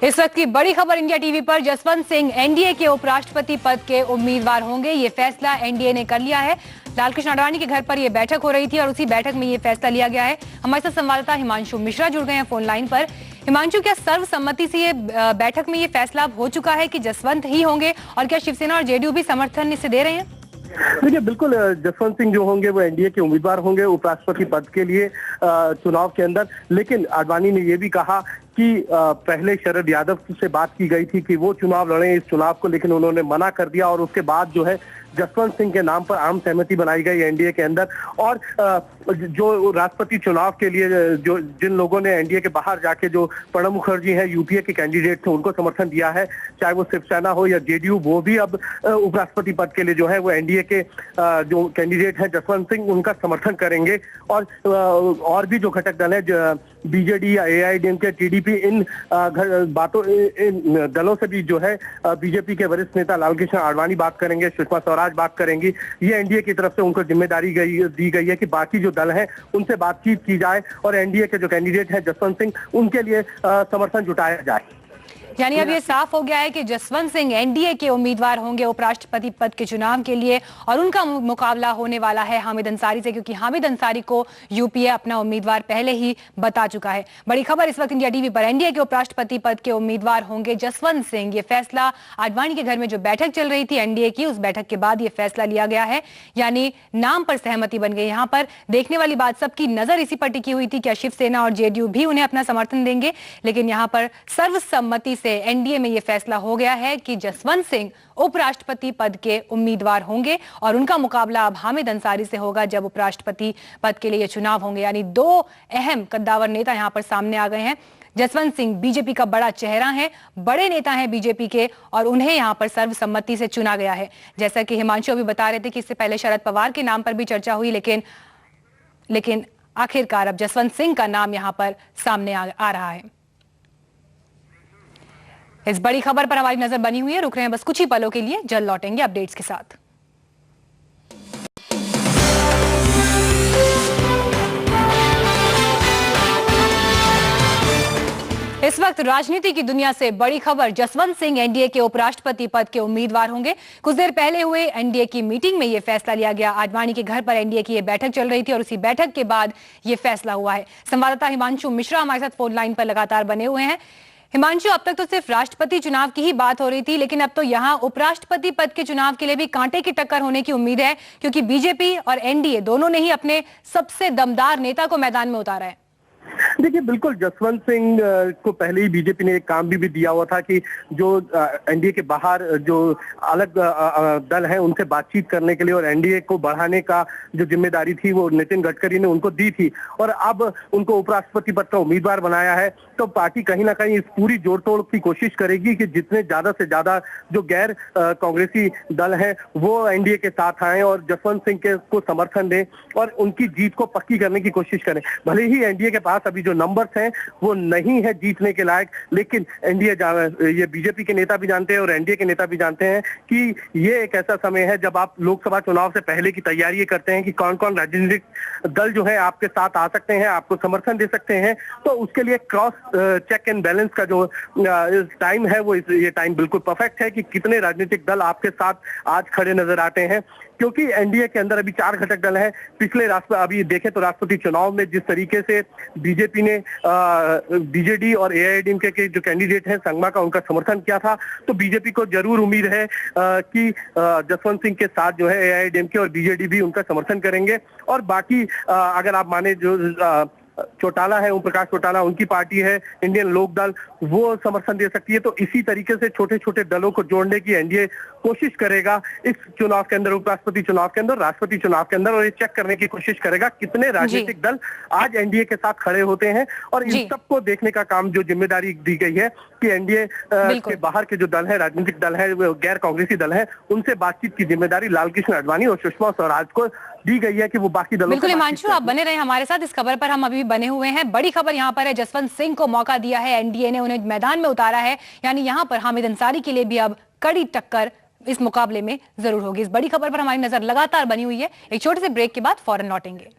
इस वक्त की बड़ी खबर इंडिया टीवी पर। जसवंत सिंह एनडीए के उपराष्ट्रपति पद के उम्मीदवार होंगे, ये फैसला एनडीए ने कर लिया है। लालकृष्ण आडवाणी के घर पर यह बैठक हो रही थी और उसी बैठक में ये फैसला लिया गया है। हमारे साथ संवाददाता हिमांशु मिश्रा जुड़ गए हैं फोन लाइन पर। हिमांशु, क्या सर्वसम्मति से ये बैठक में ये फैसला हो चुका है कि जसवंत ही होंगे, और क्या शिवसेना और जेडीयू भी समर्थन इसे दे रहे हैं? देखिए, बिल्कुल जसवंत सिंह जो होंगे वो एनडीए के उम्मीदवार होंगे उपराष्ट्रपति पद के लिए चुनाव के अंदर। लेकिन आडवाणी ने ये भी कहा कि पहले शरद यादव से बात की गई थी कि वो चुनाव लड़े इस चुनाव को, लेकिन उन्होंने मना कर दिया और उसके बाद जो है जसवंत सिंह के नाम पर आम सहमति बनाई गई एनडीए के अंदर। और जो राष्ट्रपति चुनाव के लिए जो जिन लोगों ने एनडीए के बाहर जाके, जो प्रणब मुखर्जी हैं यूपीए के कैंडिडेट थे, उनको समर्थन दिया है, चाहे वो शिवसेना हो या जेडीयू, वो भी अब उपराष्ट्रपति पद के लिए जो है वो एनडीए के जो कैंडिडेट है जसवंत सिंह, उनका समर्थन करेंगे। और भी जो घटक दल है बीजेडी या एआईएडीएमके, टीडीपी, इन दलों से भी जो है बीजेपी के वरिष्ठ नेता लालकृष्ण आडवाणी बात करेंगे, सुषमा स्वराज बात करेंगी। ये एनडीए की तरफ से उनको जिम्मेदारी दी गई है कि बाकी जो दल हैं उनसे बातचीत की जाए और एनडीए के जो कैंडिडेट हैं जसवंत सिंह, उनके लिए समर्थन जुटाया जाए। यानी अब ये साफ हो गया है कि जसवंत सिंह एनडीए के उम्मीदवार होंगे उपराष्ट्रपति पद के चुनाव के लिए, और उनका मुकाबला होने वाला है हामिद अंसारी से, क्योंकि हामिद अंसारी को यूपीए अपना उम्मीदवार पहले ही बता चुका है। बड़ी खबर इस वक्त इंडिया टीवी पर। एनडीए के उपराष्ट्रपति पद के उम्मीदवार होंगे जसवंत सिंह। ये फैसला आडवाणी के घर में जो बैठक चल रही थी एनडीए की, उस बैठक के बाद ये फैसला लिया गया है, यानी नाम पर सहमति बन गई। यहाँ पर देखने वाली बात, सबकी नजर इसी पर टिकी हुई थी, क्या शिवसेना और जेडीयू भी उन्हें अपना समर्थन देंगे, लेकिन यहाँ पर सर्वसम्मति से एनडीए में यह फैसला हो गया है कि जसवंत सिंह उपराष्ट्रपति पद के उम्मीदवार होंगे और उनका मुकाबला अब हामिद अंसारी से होगा जब उपराष्ट्रपति पद के लिए ये चुनाव होंगे। यानी दो अहम कद्दावर नेता यहां पर सामने आ गए हैं। जसवंत सिंह बीजेपी का बड़ा चेहरा है, बड़े नेता हैं बीजेपी के, और उन्हें यहां पर सर्वसम्मति से चुना गया है। जैसा कि हिमांशु अभी बता रहे थे कि इससे पहले शरद पवार के नाम पर भी चर्चा हुई, लेकिन आखिरकार अब जसवंत सिंह का नाम यहां पर सामने आ रहा है। इस बड़ी खबर पर हमारी नजर बनी हुई है। रुक रहे हैं बस कुछ ही पलों के लिए, जल्द लौटेंगे अपडेट्स के साथ। इस वक्त राजनीति की दुनिया से बड़ी खबर। जसवंत सिंह एनडीए के उपराष्ट्रपति पद के उम्मीदवार होंगे। कुछ देर पहले हुए एनडीए की मीटिंग में यह फैसला लिया गया। आडवाणी के घर पर एनडीए की यह बैठक चल रही थी और उसी बैठक के बाद यह फैसला हुआ है। संवाददाता हिमांशु मिश्रा हमारे साथ फोन लाइन पर लगातार बने हुए हैं। हिमांशु, अब तक तो सिर्फ राष्ट्रपति चुनाव की ही बात हो रही थी, लेकिन अब तो यहां उपराष्ट्रपति पद के चुनाव के लिए भी कांटे की टक्कर होने की उम्मीद है, क्योंकि बीजेपी और एनडीए दोनों ने ही अपने सबसे दमदार नेता को मैदान में उतारा है। देखिए, बिल्कुल जसवंत सिंह को पहले ही बीजेपी ने एक काम भी दिया हुआ था कि जो एनडीए के बाहर जो अलग दल हैं उनसे बातचीत करने के लिए और एनडीए को बढ़ाने का जो जिम्मेदारी थी वो नितिन गडकरी ने उनको दी थी, और अब उनको उपराष्ट्रपति पद का उम्मीदवार बनाया है। तो पार्टी कहीं ना कहीं इस पूरी जोड़ तोड़ की कोशिश करेगी कि जितने ज्यादा से ज्यादा जो गैर कांग्रेसी दल हैं वो एनडीए के साथ आए और जसवंत सिंह को समर्थन दें और उनकी जीत को पक्की करने की कोशिश करें। भले ही एनडीए के पास अभी जो नंबर्स हैं वो नहीं है जीतने के लायक, लेकिन ये बीजेपी के नेता भी जानते हैं और एनडीए के नेता भी जानते हैं कि ये एक ऐसा समय है जब आप लोकसभा चुनाव से पहले की तैयारी करते हैं कि कौन कौन राजनीतिक दल जो है आपके साथ आ सकते हैं, आपको समर्थन दे सकते हैं। तो उसके लिए क्रॉस चेक एंड बैलेंस का जो टाइम है वो ये टाइम बिल्कुल परफेक्ट है कि कितने राजनीतिक दल आपके साथ आज खड़े नजर आते हैं, क्योंकि एनडीए के अंदर अभी 4 घटक दल हैं। पिछले अभी देखें तो राष्ट्रपति चुनाव में जिस तरीके से बीजेपी ने बीजेडी और एआईएडीएमके के जो कैंडिडेट हैं संगमा का उनका समर्थन किया था, तो बीजेपी को जरूर उम्मीद है कि जसवंत सिंह के साथ जो है एआईएडीएमके और बीजेडी भी उनका समर्थन करेंगे। और बाकी अगर आप माने जो चौटाला है, ओम प्रकाश चौटाला, उनकी पार्टी है इंडियन लोक दल, वो समर्थन दे सकती है। तो इसी तरीके से छोटे छोटे दलों को जोड़ने की एनडीए कोशिश करेगा इस चुनाव के अंदर, उपराष्ट्रपति चुनाव के अंदर, राष्ट्रपति चुनाव के अंदर, और ये चेक करने की कोशिश करेगा कितने राजनीतिक दल आज एनडीए के साथ खड़े होते हैं। और इन सबको देखने का काम, जो जिम्मेदारी दी गई है कि एनडीए के बाहर के जो दल है, राजनीतिक दल है, गैर कांग्रेसी दल है, उनसे बातचीत की जिम्मेदारी लालकृष्ण आडवाणी और सुषमा स्वराज को दी गई है कि वो बाकी दलों। बिल्कुल हिमांशु, आप बने रहे हमारे साथ। इस खबर पर हम अभी बने हुए हैं। बड़ी खबर यहाँ पर है, जसवंत सिंह को मौका दिया है एनडीए ने, उन्हें मैदान में उतारा है, यानी यहाँ पर हामिद अंसारी के लिए भी अब कड़ी टक्कर इस मुकाबले में जरूर होगी। इस बड़ी खबर पर हमारी नजर लगातार बनी हुई है। एक छोटे से ब्रेक के बाद फौरन लौटेंगे।